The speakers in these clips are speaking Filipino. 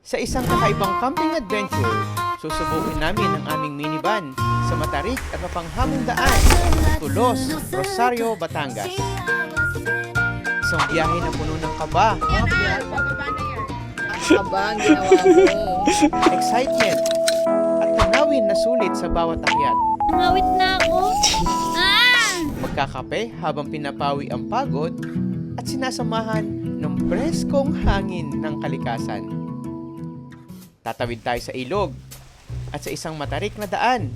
Sa isang kakaibang camping adventure, susubukin namin ang aming minivan sa matarik at mapanghamong daan, Tulos, Rosario, Batangas. Isang biyahe na puno ng kaba, Aba, ang ginawa mo. excitement, at tanawin na sulit sa bawat akyat. Ngawit na ako. Magkakape habang pinapawi ang pagod at sinasamahan ng preskong hangin ng kalikasan. Tatawid tayo sa ilog at sa isang matarik na daan.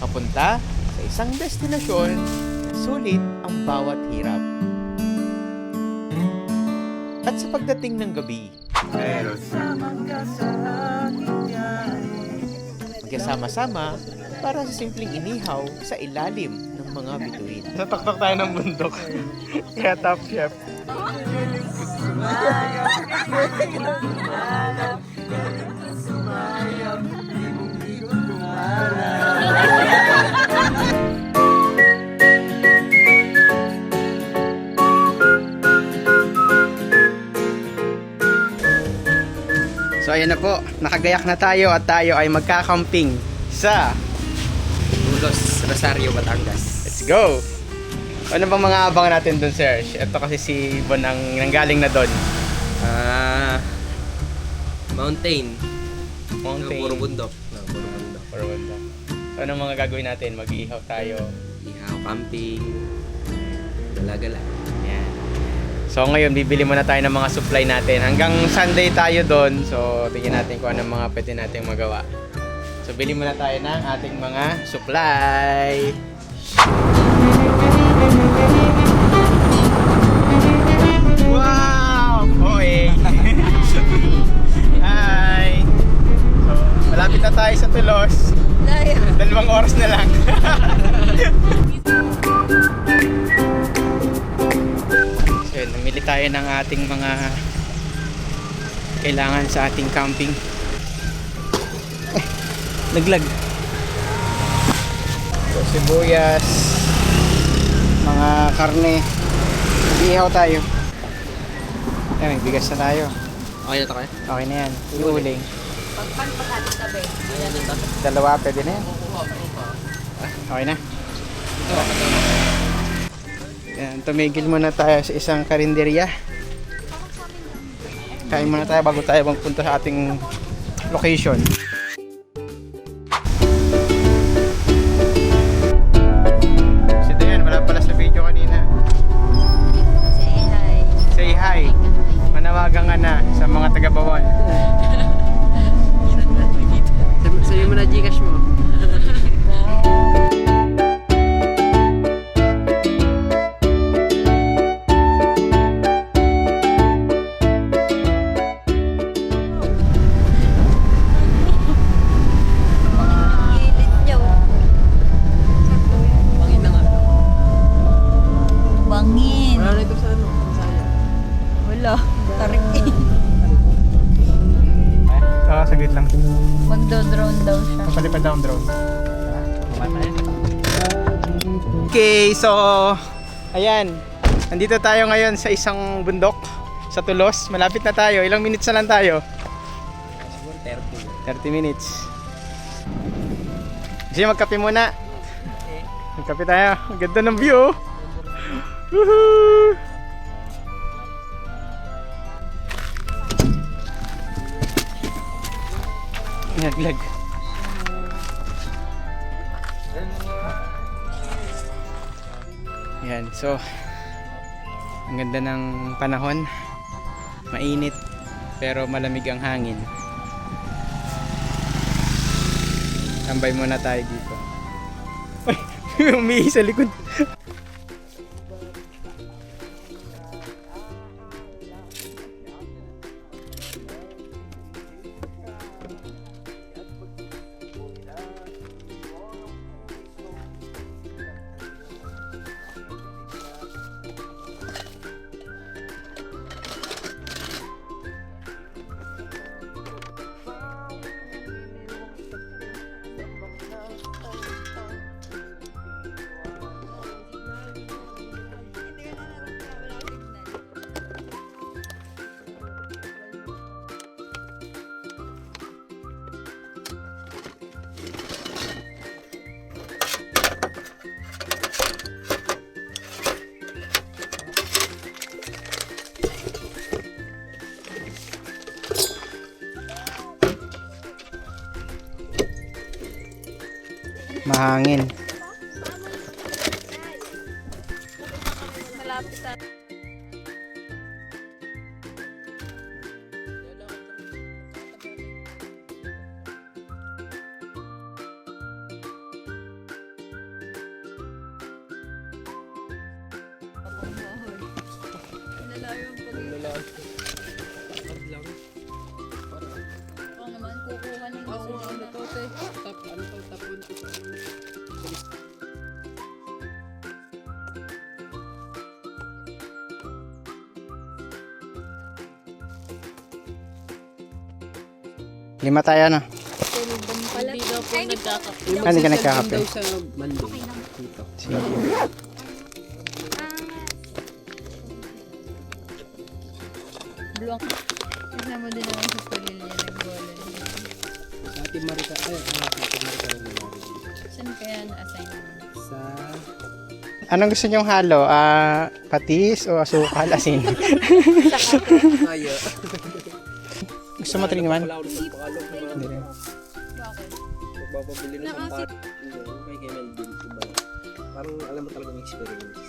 Papunta sa isang destinasyon na sulit ang bawat hirap. At sa pagdating ng gabi, magkasama-sama para sa simpleng inihaw sa ilalim ng mga bituin. Nataktak tayo ng bundok. Kaya Top Chef. So ayan na po, nakagayak na tayo at tayo ay magkakamping sa Tulos, Rosario, Batangas. Let's go! Ano bang mga abang natin dun, sir? Ito kasi si Bon ang nanggaling na dun. Mountain. Mountain. Puro bundok. Puro bundok. Puro bundok. So anong mga gagawin natin? Mag-iihaw tayo. Ihaw, camping. Gala-gala. Yan. So ngayon, bibili muna tayo ng mga supply natin. Hanggang Sunday tayo doon. So tingnan natin kung anong mga pwede natin magawa. So bili muna tayo ng ating mga supply. Wow! Hoy! Hi! So, malapit na tayo sa Tulos. 2 oras na lang. So yun, namili tayo ng ating mga kailangan sa ating camping. Naglag. So, sibuyas, mga karne. Mag-ihaw tayo. Ayan, may bigas na tayo. Okay na to kaya? Okay na yan. Iuling. Pagpan pa sa tabi. Ayan ito. 2, pwede na yan. Okay na. Yan, tumigil muna tayo sa isang karinderya. Kain muna tayo bago tayo magpunta sa ating location. Si Dayan, wala pala sa video kanina. Say hi. Say hi. Manawagan ka na sa mga taga-Bawal. Sabi mo na Gcash mo. Gilid niyo. Pangin na nga. Bangin. Wala na ito sa ano? Masaya. Wala. Tarik eh. Saglit lang. Magdo-drone daw siya. Papalipad na ang drone. Okay, so ayan. Nandito tayo ngayon sa isang bundok sa Tulos. Malapit na tayo. Ilang minutes na lang tayo? Siguro 30. 30 minutes. Kasi magkape muna. Magkape tayo. Ang ganda ng view. Woohoo! Naglag. Yan, so ang ganda ng panahon. Mainit pero malamig ang hangin. Tambay muna tayo dito. Ay, umihi sa likod. mahangin. Malapit na. Ako naman kukuha ng Ako, gasolina. ano to, te? Tapon ko to. Lima tayo na. Hindi daw po nagkakape. Hindi ka nagkakape. daw sa Mandong. Dito. Sige. Bluwang. Kasama din naman sa pamilya nag-bola. Sa ating Marika, sa ating Marika rin naman. Saan kaya na-assign mo? Sa... Anong gusto nyong halo? Patis o asukal, asin? Ayo. Gusto mo 3 in 1? Wala ulit ang pakalo. Hindi rin. Bakit? Magbababili ng pampat. Hindi, may kay Melvin. Iba. Parang alam mo talaga may experience.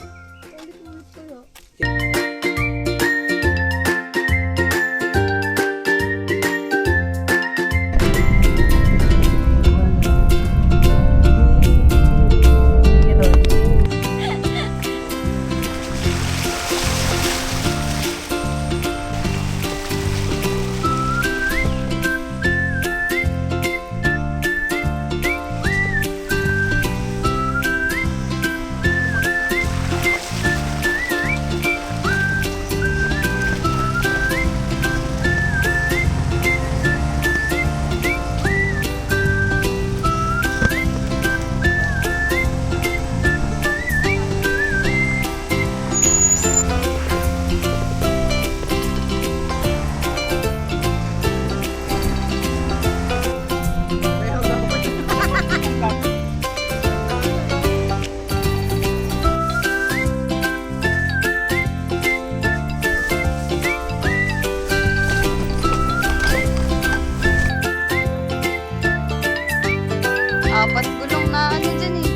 Apat gulong na ano dyan eh.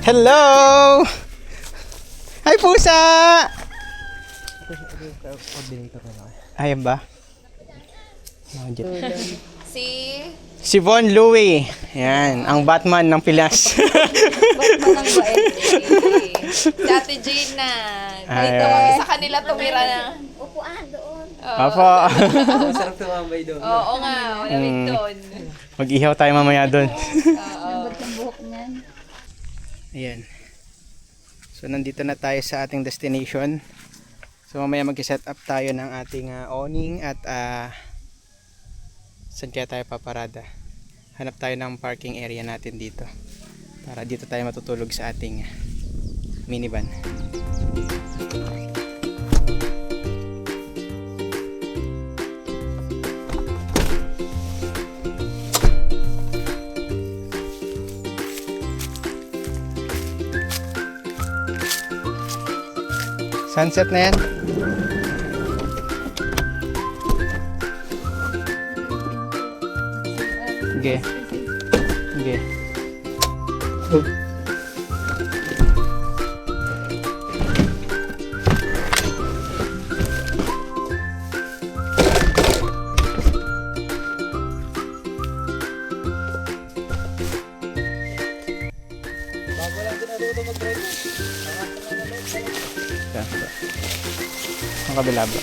Hello! Hi, pusa! Ayan ba? Si Von Louie. Yan, ang Batman ng Pilas. Batman ng bait. Si Ate Jane na. Dito Ay, kami sa kanila tumira na. Upuan doon. Apo. Masarap tumambay doon. Oo nga, malamig doon. Mag-ihaw tayo mamaya doon. Ba't ang buhok niyan? Ayan. So, nandito na tayo sa ating destination. So, mamaya mag-set up tayo ng ating awning at saan kaya tayo paparada. Hanap tayo ng parking area natin dito. Para dito tayo matutulog sa ating minivan. Sunset na yan. Sige. Sige. Ang kabila ba?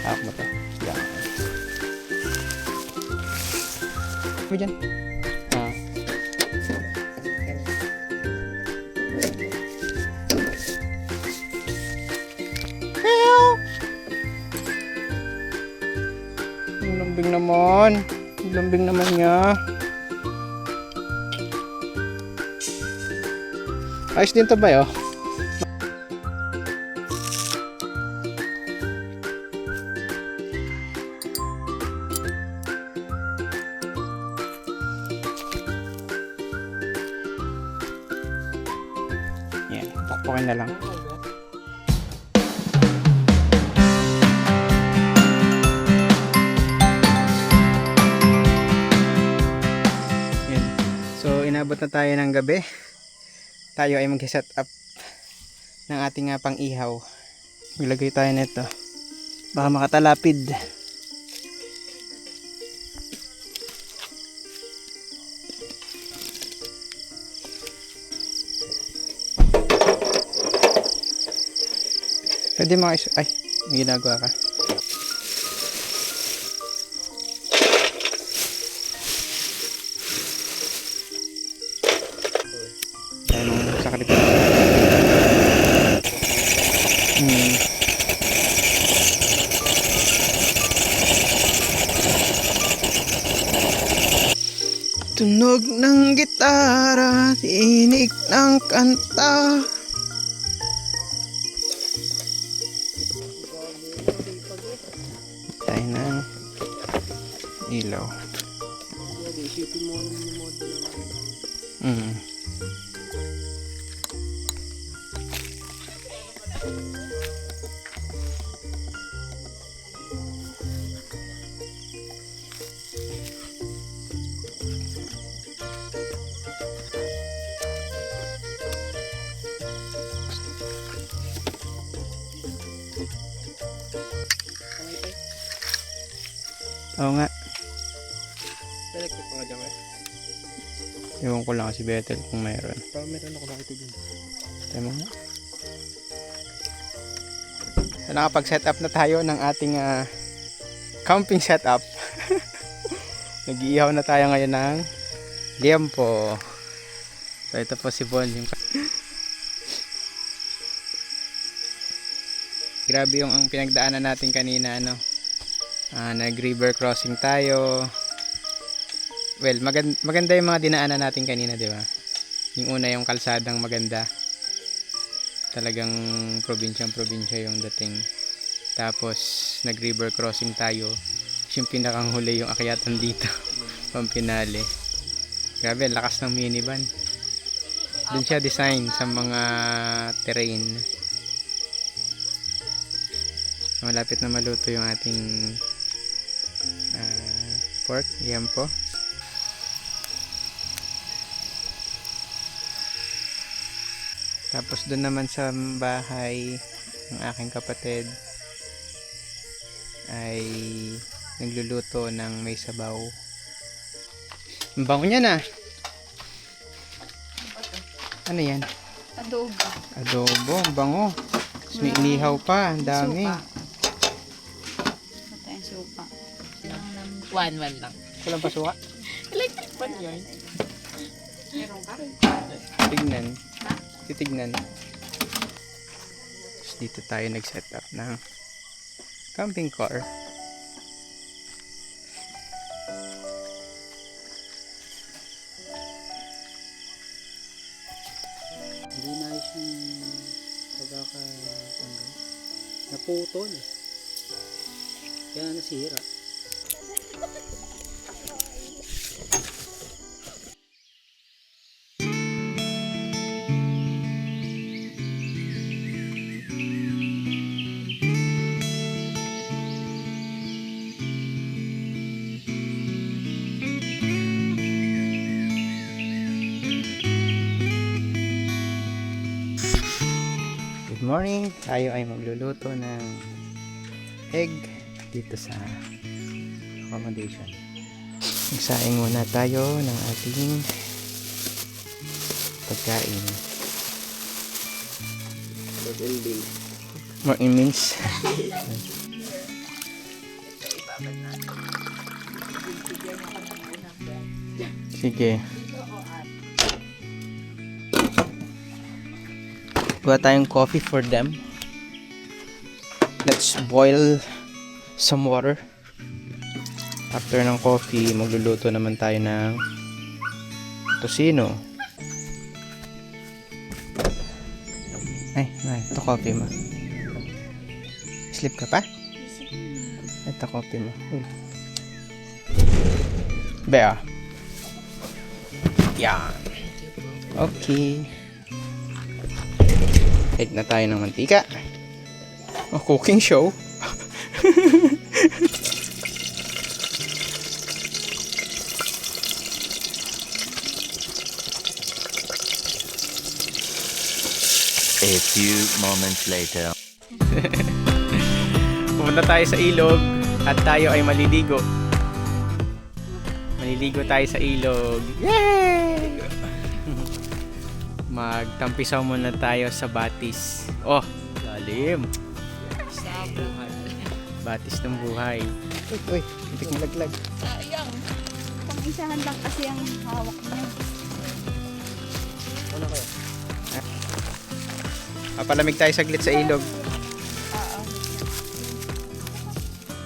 Hawak mo to. Yan. Ano dyan? Ang lambing naman. Ang lambing naman niya. Ayos din to ba yun? Yan, pakpakin na lang. inabot na tayo ng gabi. Tayo ay mag-set up ng ating pang-ihaw. Maglagay tayo nito. Baka makatalapid. Pwede ay, may ginagawa ka. Tayo sa kalipat. Tunog ng gitara, tinig ng kanta. Tayo ng ilaw. Isipin mo ng model ng Oo nga. electric pa nga dyan eh. Ewan ko lang si Bethel kung mayroon. Parang meron ako nakita dyan. Tayo mo nga. So, nakapag-set up na tayo ng ating camping setup. Nag-iihaw na tayo ngayon ng liempo. So ito po si Bon. Grabe yung ang pinagdaanan natin kanina, ano. Nag-river crossing tayo. Well, maganda yung mga dinaanan natin kanina, di ba? Yung una yung kalsadang maganda. Talagang probinsyang-probinsya yung dating. Tapos nag-river crossing tayo. Yung pinakang huli yung akyatan dito. Pampinali. Grabe, lakas ng minivan. Doon siya design sa mga terrain. Malapit na maluto yung ating pork, liempo. Tapos doon naman sa bahay ng aking kapatid ay nagluluto ng may sabaw. Ang bango niya na. Ano yan? Adobo. Adobo, ang bango. Tapos may inihaw pa, ang dami. Ito yung supa. One lang. Walang pasuka. Electric pan yun. Tignan. Titignan. Tapos dito tayo nag-set up ng camping car. Hindi nice yung pagkakatanggal. Naputol. Kaya nasira. Good morning! Tayo ay magluluto ng egg dito sa accommodation. Magsaing muna tayo ng ating pagkain. More in mince. Sige. Kuha tayong coffee for them. Let's boil some water. After ng coffee, magluluto naman tayo ng tocino. Ay, ito coffee mo. Sleep ka pa? Ito coffee mo. Bea. Yan. Okay. Head na tayo ng mantika. Oh, cooking show. A few moments later. Pumunta tayo sa ilog at tayo ay maliligo. Maliligo tayo sa ilog. Yay! Magtampisaw muna tayo sa batis. Oh, lalim. Batis ng buhay. Uy, hindi ko malaglag. Sayang. Pang-isahan lang kasi ang hawak niya. Papalamig tayo saglit sa ilog.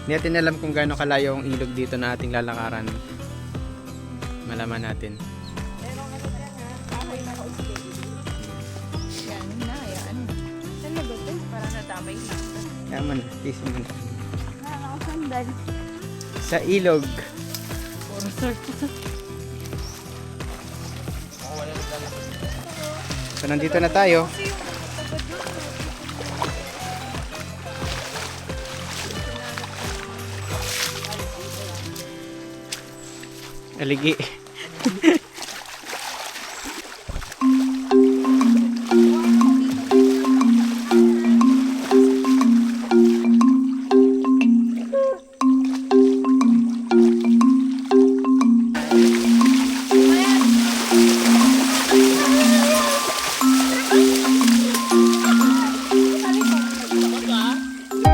Hindi natin alam kung gaano kalayo ang ilog dito na ating lalakaran. Malaman natin. Yan na, yan. Saan na ba ito? Para natamay na. Yaman, tisin mo. Nakakasandal. Sa ilog. So nandito na tayo. Aligi.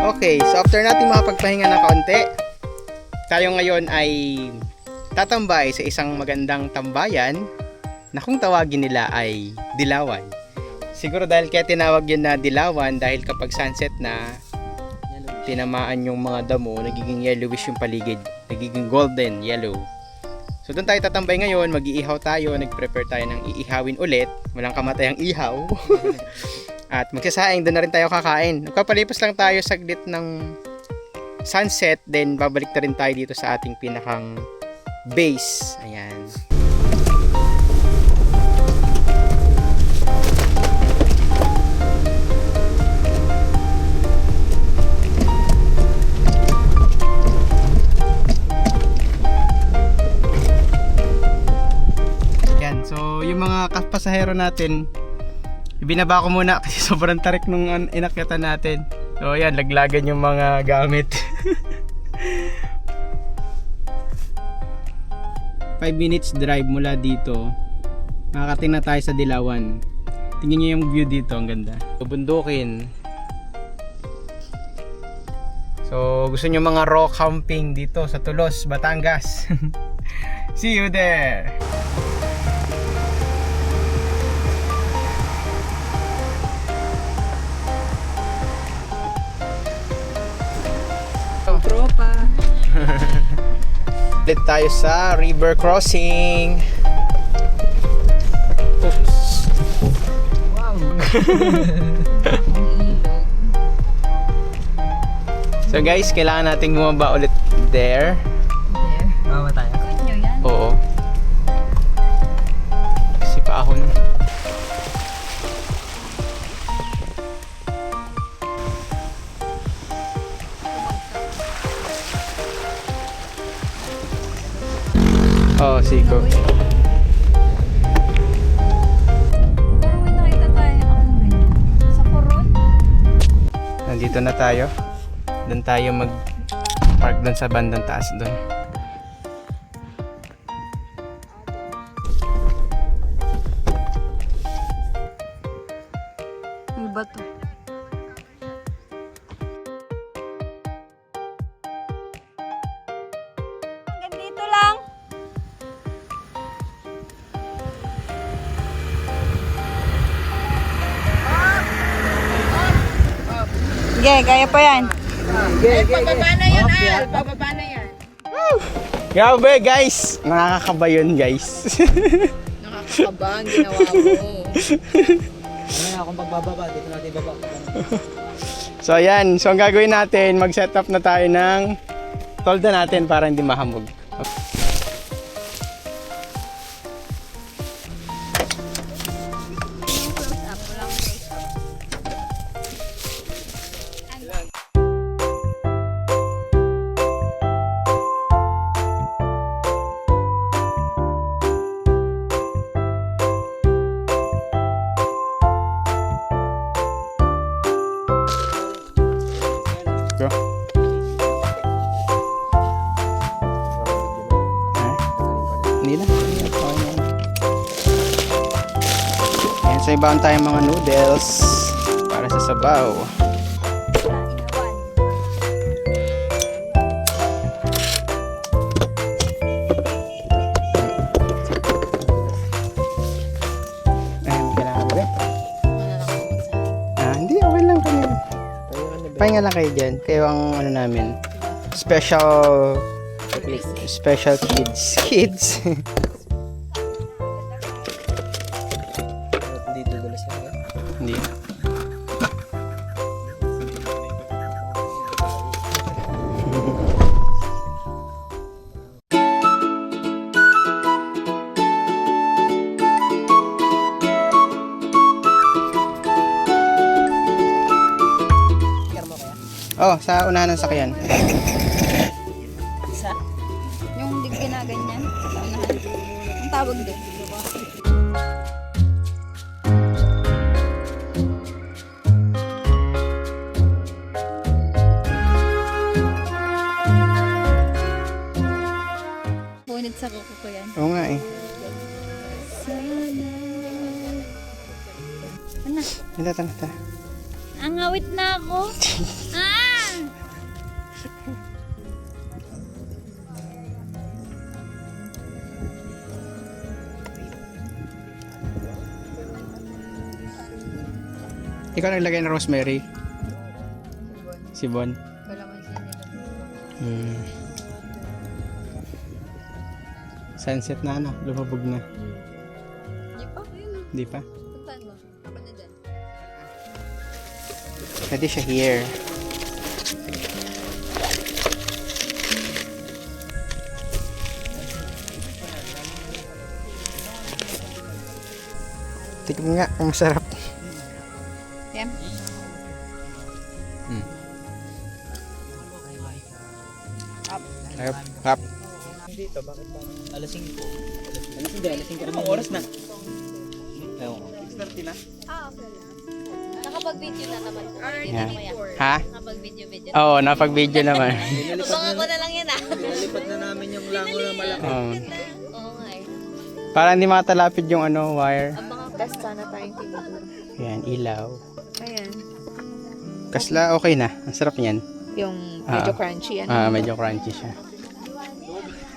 Okay, so after natin makapagpahinga na kaunti, tayo ngayon ay tatambay sa isang magandang tambayan na kung tawagin nila ay Dilawan. Siguro dahil kaya tinawag yun na Dilawan dahil kapag sunset na tinamaan yung mga damo, nagiging yellowish yung paligid. Nagiging golden yellow. So doon tayo tatambay ngayon, mag-iihaw tayo, nag-prepare tayo ng iihawin ulit. Walang kamatayang ihaw. At magsasaing, doon na rin tayo kakain. Magpapalipas lang tayo saglit ng sunset, then babalik na rin tayo dito sa ating pinakang base. Ayan. Ayan, so yung mga pasahero natin, ibinaba ko muna kasi sobrang tarik nung inakyatan natin. So ayan, laglagan yung mga gamit. 5 minutes drive mula dito, makakating na tayo sa Dilawan. Tingnan nyo yung view dito, ang ganda. Bundukin. So gusto nyo mga raw camping dito sa Tulos, Batangas. See you there! Tropa. Ulit tayo sa river crossing. Oops. Wow. So guys, kailangan nating bumaba ulit there. Bawa tayo. Kunyo yan. Oo. Kasi paahon. Oh, siko. Parang may nakita tayo ang sa Coron. Nandito na tayo. Doon tayo mag-park doon sa bandang taas doon. May bato. Hanggang dito lang. Sige, kaya pa yan. Pababa na yan, Al. Pababa na yan. Grabe guys! Nakakakaba yun guys. Nakakakaba ang ginawa mo. Ano akong pagbababa, dito natin baba. So ayan, so ang gagawin natin, mag-set up na tayo ng tolda natin para hindi mahamog. Ayan, so ibaon tayong mga noodles para sa sabaw. Ayan, kailangan ba? Hindi, okay lang kami. Pahinga lang kayo dyan. Kayo ang ano namin. Special kids. Dito dulas yan. Hindi. Oh, sa unahan ng sakyan. Yung di ginaganyan. Sa unahan. Ang tawag doon. Punit sa kuko ko yan. Oo nga eh. Ano? Tara. Ang awit na ako. Ah! Ikaw naglagay ng rosemary? Si Bon? Hmm. Sunset na ano, lumabog na. Di pa? Di pa? Puntahan mo. Kapag na dyan. Pwede siya here. Tignan nga kung masarap. Yan. Hap. Dito, bakit pa? Alas 5. Alas 5 naman. Oras na. Ewan ko. 6:30 na? Nakapag-video na naman po. Yeah. Ha? Nakapag-video. Oo, napag-video naman. Abangan ko na lang yan ah. Nilipad na namin yung lango na malaki. Oo nga eh. Para hindi matalapid yung ano, wire. Abangan ko. Test sana tayong tinidor. Yan, ilaw. Ayan. Kasla, okay na. Ang sarap niyan. Yung medyo crunchy yan. Medyo crunchy siya.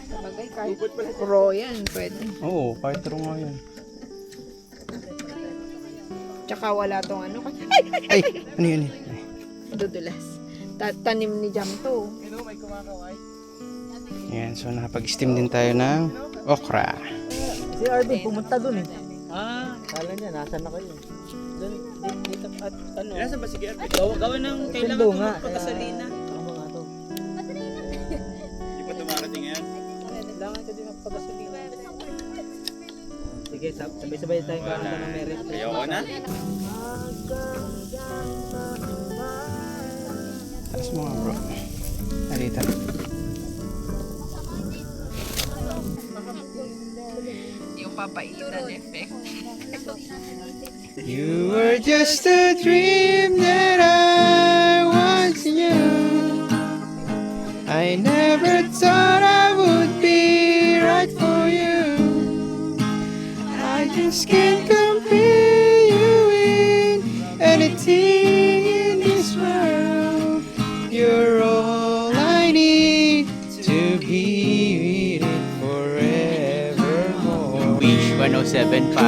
Sabagay kahit raw yan, pwede. Oo, kahit raw nga yan. Tsaka wala tong ano. Ay, ano yun? Dudulas. Tanim ni Jam to. Yan, so nakapag-steam din tayo ng okra. Si Arvin pumunta dun eh. Kala niya, nasan na kayo? Doon, dito at ano. Nasa ba sige Arvin? Gawa ng kailangan ito magpagkasalina. Tama nga to. Hindi pa dumarating yan? Kailangan ka din magpagkasalina. Sige, sabay-sabay tayo kakanta ng merit. Ayoko na. Taas mo nga bro. Halita. Yung papaitan effect. You were just a dream that I once knew. I never thought I would be right for you. I just can't compare you in anything in this world. You're all I need to be with it forevermore. Wish 107.5.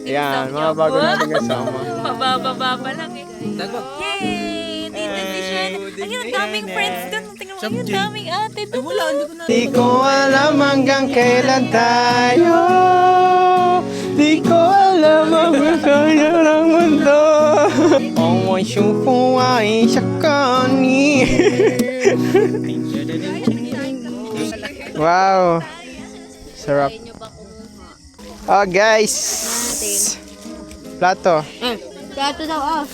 Yan, mga bago natin kasama. Mabababa pa lang eh. Yay! Tita Tishan! Ayun, ang daming friends doon. Tingnan mo, ayun, daming ate doon. Wala, hindi ko na. Di ko alam hanggang kailan tayo. Di ko alam hanggang kailan ng mundo. Ang may sumpo ay sakani. Wow. Sarap. Oh guys. Plato. Plato daw, oh.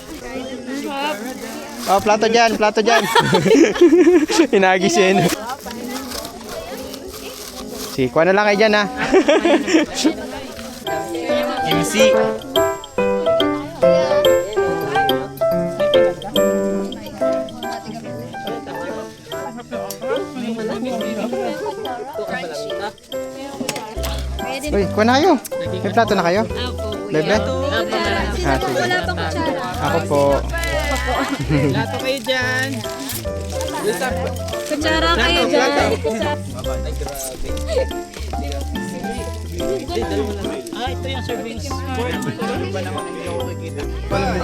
Oh, plato dyan, plato dyan. Hinagisin. Sige, kuha na lang kayo dyan, ha? MC. Uy, kuha na kayo. May plato na kayo? Bebe? Ah, sige. Wala pang kutsara. Ako po. Lato kayo dyan. Kutsara kayo dyan. Ito yung servings.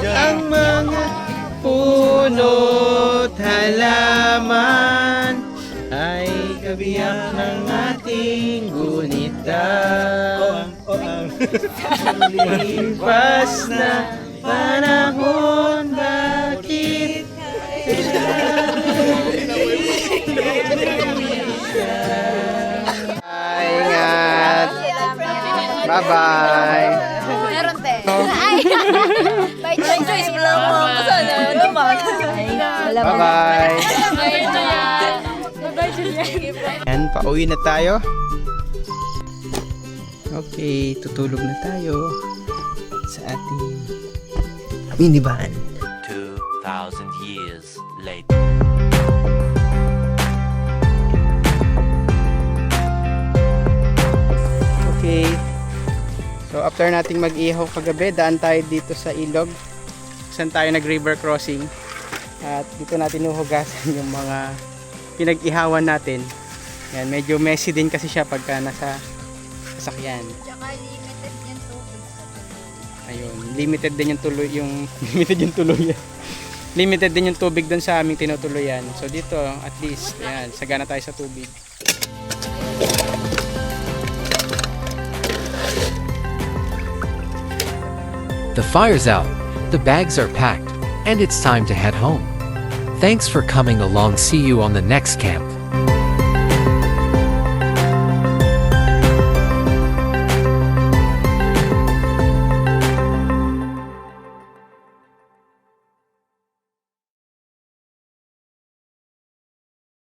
Ang mga puno't halaman ay kabiyak ng ating gunita. Lipas na panahon, bakit ingat. Bye-bye. Meron te. Ay! By choice mo lang mo. Sana naman. Wala pa. Bye-bye. Bye-bye, Julian. Yan, pauwi na tayo. Okay, tutulog na tayo sa ating minivan. 2,000 years later. Okay. So after nating mag-ihaw kagabi, daan tayo dito sa ilog. Saan tayo nag-river crossing. At dito natin uhugasan yung mga pinag-ihawan natin. Yan, medyo messy din kasi siya pagka nasa sasakyan. Tsaka limited yan to. Ayun, limited din yung tuloy limited din yung tubig doon sa aming tinutuluyan. So dito, at least, ayan, sagana tayo sa tubig. The fire's out, the bags are packed, and it's time to head home. Thanks for coming along. See you on the next camp.